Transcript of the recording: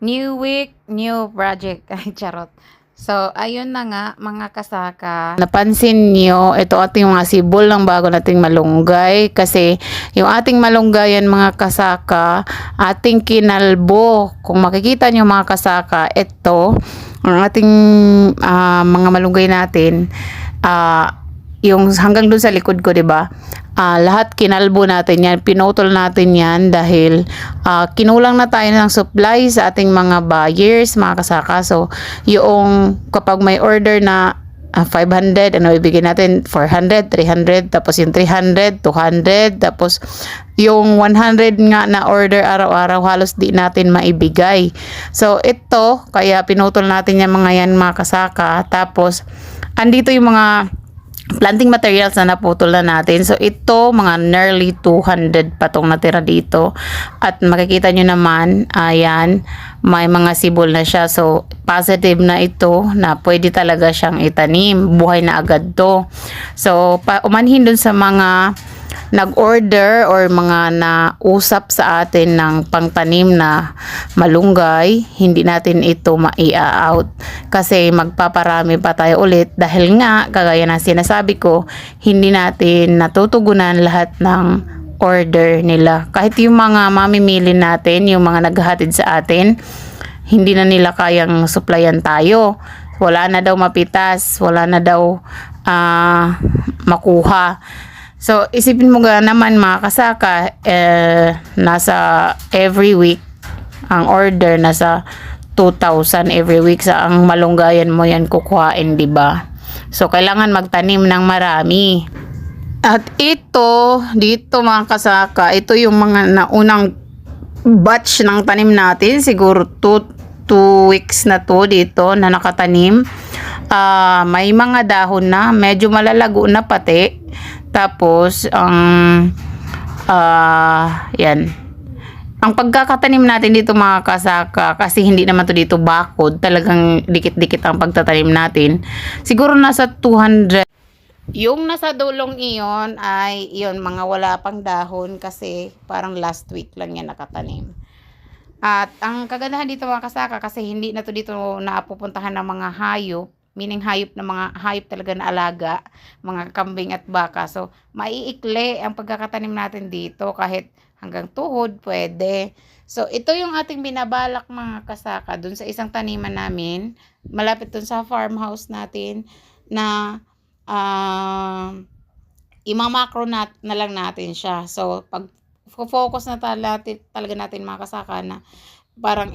New week, new project. Ay, charot. So, ayun na nga, mga kasaka. Napansin nyo, ito ating mga sibol ng bago nating malunggay. Kasi, yung ating malunggayan, mga kasaka, ating kinalbo. Kung makikita nyo, mga kasaka, ito, ang ating mga malunggay natin, yung hanggang dun sa likod ko, 'di ba? Lahat kinalbo natin yan, pinutol natin yan dahil kinulang na tayo ng supply sa ating mga buyers, mga kasaka. So, yung kapag may order na 500, ano ibigay natin? 400, 300, tapos yung 300, 200, tapos yung 100 nga na order araw-araw halos di natin maibigay. So, ito, kaya pinutol natin yung mga yan, mga kasaka. Tapos, andito yung mga planting materials na naputol na natin. So, ito, mga nearly 200 pa tong natira dito. At makikita nyo naman, ayan, may mga sibol na siya. So, positive na ito na pwede talaga siyang itanim. Buhay na agad to. So, umanhin dun sa mga nag-order or mga nausap sa atin ng pangtanim na malunggay, hindi natin ito mai-out kasi magpaparami pa tayo ulit dahil nga, kagaya ng sinasabi ko, hindi natin natutugunan lahat ng order nila. Kahit yung mga mamimili natin, yung mga naghahatid sa atin, hindi na nila kayang supplyan tayo. Wala na daw mapitas, wala na daw makuha. So, isipin mo nga naman, mga kasaka, nasa every week, ang order nasa 2,000 every week sa ang malunggayan mo yan kukuhain, di ba? So, kailangan magtanim ng marami. At ito, dito mga kasaka, ito yung mga naunang batch ng tanim natin. Siguro 2 weeks na to dito na nakatanim. May mga dahon na, medyo malalago na pati. Tapos, yan. Ang pagkakatanim natin dito, mga kasaka, kasi hindi naman to dito bakod, talagang dikit-dikit ang pagtatanim natin. Siguro nasa 200. Yung nasa dulong iyon ay, yun, mga wala pang dahon kasi parang last week lang yan nakatanim. At ang kagandahan dito, mga kasaka, kasi hindi na to dito napupuntahan ng mga hayop. Meaning hayop na mga hayop talaga na alaga, mga kambing at baka. So, maiikli ang pagkakatanim natin dito kahit hanggang tuhod pwede. So, ito yung ating binabalak, mga kasaka, dun sa isang taniman namin, malapit dun sa farmhouse natin na imamakro na lang natin siya. So, pag focus na talaga natin, mga kasaka, na parang